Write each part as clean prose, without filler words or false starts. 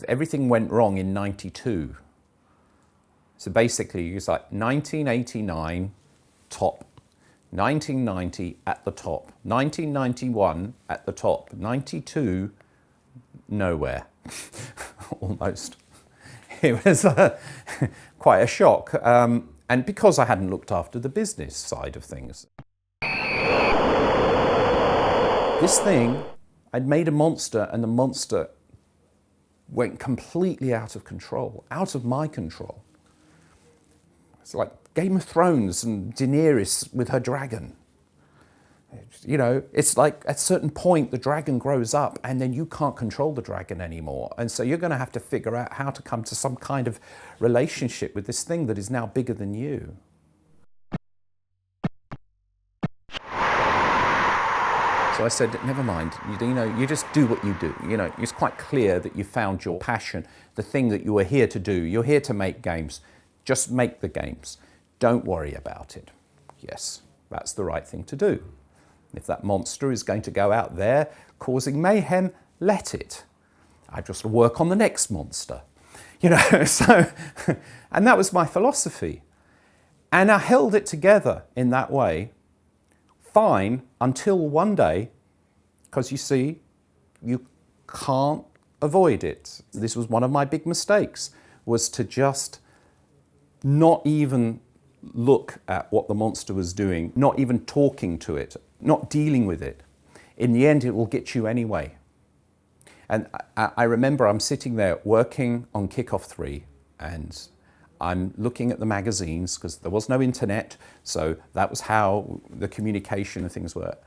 Everything went wrong in 92. So basically, it's like 1989, top. 1990 at the top. 1991 at the top. 92, nowhere. Almost. It was quite a shock. And because I hadn't looked after the business side of things. This thing, I'd made a monster, and the monster went completely out of control, out of my control. It's like Game of Thrones and Daenerys with her dragon. You know, it's like at a certain point the dragon grows up and then you can't control the dragon anymore. And so you're going to have to figure out how to come to some kind of relationship with this thing that is now bigger than you. So I said, never mind, you just do what you do. You know, it's quite clear that you found your passion, the thing that you were here to do. You're here to make games. Just make the games. Don't worry about it. Yes, that's the right thing to do. If that monster is going to go out there causing mayhem, let it. I just work on the next monster. You know, so, and that was my philosophy. And I held it together in that way, fine, until one day, because you see, you can't avoid it. This was one of my big mistakes, was to just not even look at what the monster was doing, not even talking to it, not dealing with it. In the end, it will get you anyway. And I remember I'm sitting there working on Kickoff 3, and I'm looking at the magazines because there was no internet, so that was how the communication and things were.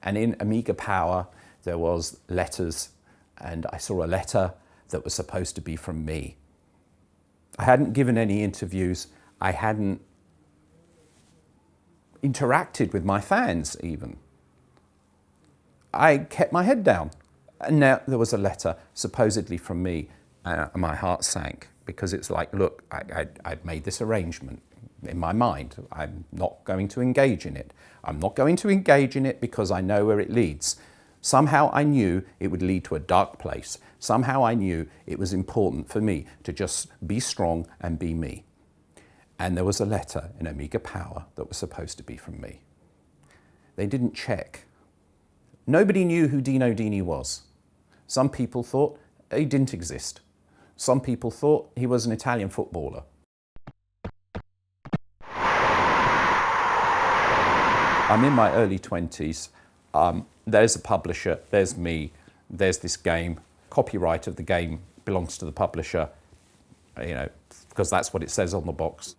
And in Amiga Power, there was letters, and I saw a letter that was supposed to be from me. I hadn't given any interviews. I hadn't interacted with my fans even. I kept my head down. And now there was a letter supposedly from me, and my heart sank, because it's like, look, I'd made this arrangement in my mind. I'm not going to engage in it. I'm not going to engage in it because I know where it leads. Somehow I knew it would lead to a dark place. Somehow I knew it was important for me to just be strong and be me. And there was a letter in Amiga Power that was supposed to be from me. They didn't check. Nobody knew who Dino Dini was. Some people thought he didn't exist. Some people thought he was an Italian footballer. I'm in my early 20s. There's a publisher, there's me, there's this game. Copyright of the game belongs to the publisher, you know, because that's what it says on the box.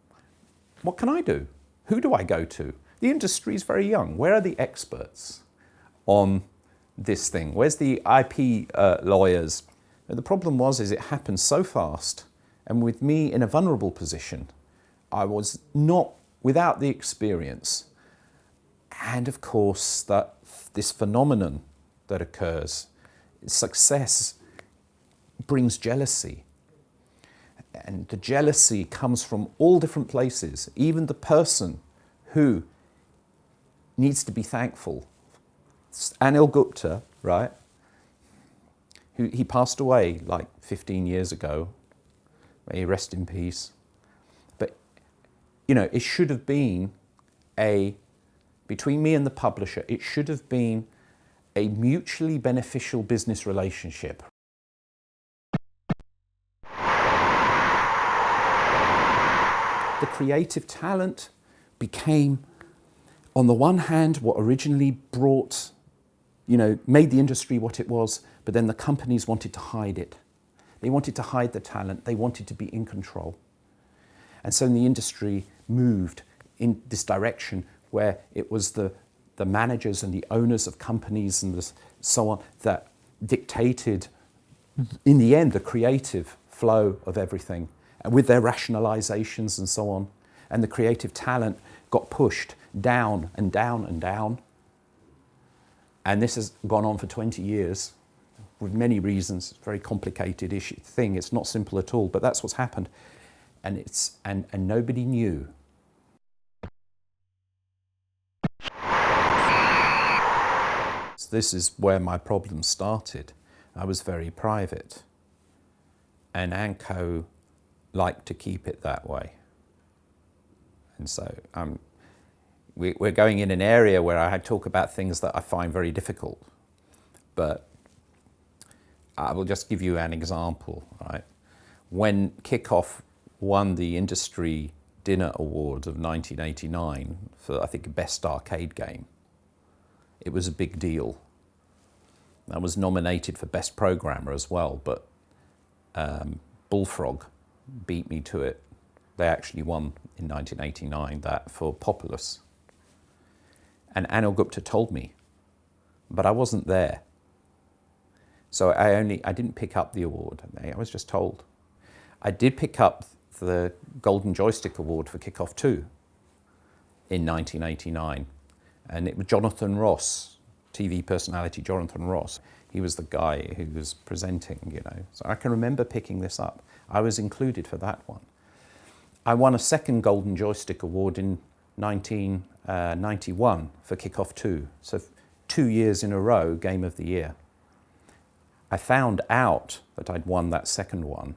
What can I do? Who do I go to? The industry is very young. Where are the experts on this thing? Where's the IP lawyers? And the problem is it happened so fast, and with me in a vulnerable position, I was not without the experience. And of course, this phenomenon that occurs, success brings jealousy. And the jealousy comes from all different places. Even the person who needs to be thankful, Anil Gupta, right? He passed away like 15 years ago. May he rest in peace. But, you know, it should have been between me and the publisher, it should have been a mutually beneficial business relationship. The creative talent became, on the one hand, what originally brought, you know, made the industry what it was, but then the companies wanted to hide it. They wanted to hide the talent. They wanted to be in control. And so the industry moved in this direction where it was the managers and the owners of companies and so on that dictated, in the end, the creative flow of everything, and with their rationalizations and so on. And the creative talent got pushed down and down and down. And this has gone on for 20 years with many reasons. It's a very complicated thing. It's not simple at all, but that's what's happened. And nobody knew. So this is where my problem started. I was very private. and Anco like to keep it that way. And so we're going in an area where I talk about things that I find very difficult, but I will just give you an example, right? When Kickoff won the Industry Dinner Award of 1989 for, I think, Best Arcade Game, it was a big deal. I was nominated for Best Programmer as well, but Bullfrog beat me to it. They actually won in 1989 that for Populous. And Anil Gupta told me, but I wasn't there. So I didn't pick up the award. I was just told. I did pick up the Golden Joystick Award for Kickoff 2 in 1989. And it was Jonathan Ross, TV personality Jonathan Ross. He was the guy who was presenting, you know. So I can remember picking this up. I was included for that one. I won a second Golden Joystick Award in 1991 for Kickoff 2. So 2 years in a row, Game of the Year. I found out that I'd won that second one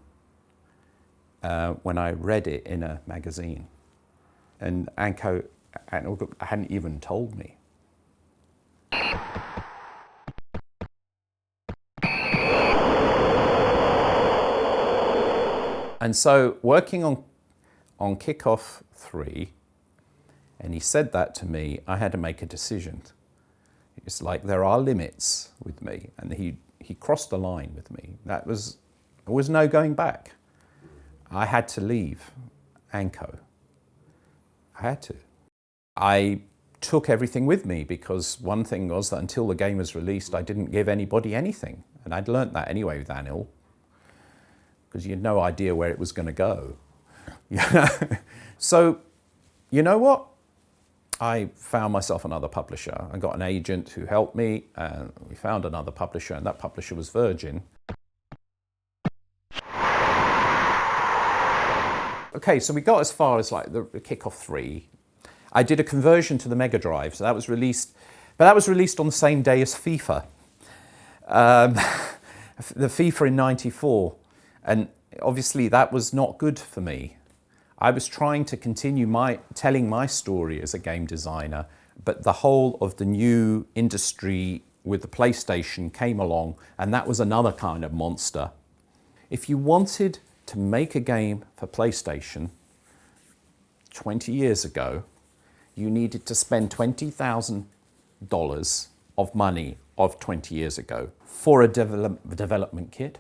when I read it in a magazine. And Anco hadn't even told me. And so working on Kickoff 3, and he said that to me, I had to make a decision. It's like there are limits with me, and he crossed the line with me. There was no going back. I had to leave Anco. I had to. I took everything with me because one thing was that until the game was released, I didn't give anybody anything. And I'd learnt that anyway with Anil, because you had no idea where it was going to go. So, you know what? I found myself another publisher. I got an agent who helped me, and we found another publisher, and that publisher was Virgin. Okay, so we got as far as like the Kickoff 3. I did a conversion to the Mega Drive, so that was released, but that was released on the same day as FIFA. The FIFA in '94, and obviously that was not good for me. I was trying to continue telling my story as a game designer, but the whole of the new industry with the PlayStation came along, and that was another kind of monster. If you wanted to make a game for PlayStation 20 years ago, you needed to spend $20,000 of money of 20 years ago for a development kit.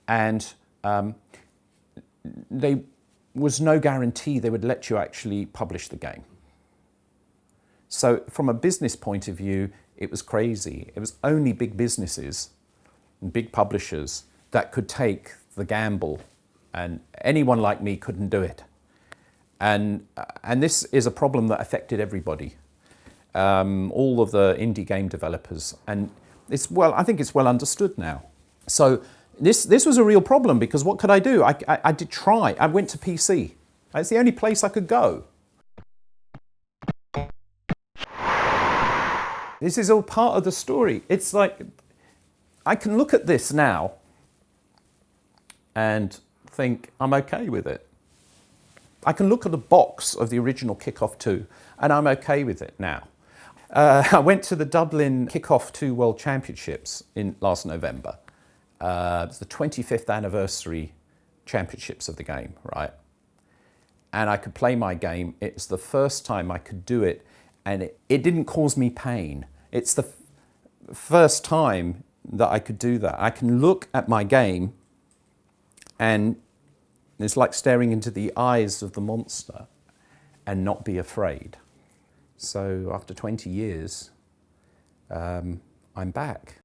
And there was no guarantee they would let you actually publish the game. So from a business point of view, it was crazy. It was only big businesses and big publishers that could take the gamble, and anyone like me couldn't do it. And this is a problem that affected everybody, all of the indie game developers, and I think it's well understood now. So this was a real problem, because what could I do? I did try. I went to PC. It's the only place I could go. This is all part of the story. It's like, I can look at this now and think I'm okay with it. I can look at the box of the original Kickoff 2 and I'm okay with it now. I went to the Dublin Kickoff 2 World Championships last November. It's the 25th anniversary championships of the game, right? And I could play my game. It's the first time I could do it, and it didn't cause me pain. It's the first time that I could do that. I can look at my game, and it's like staring into the eyes of the monster and not be afraid. So after 20 years, I'm back.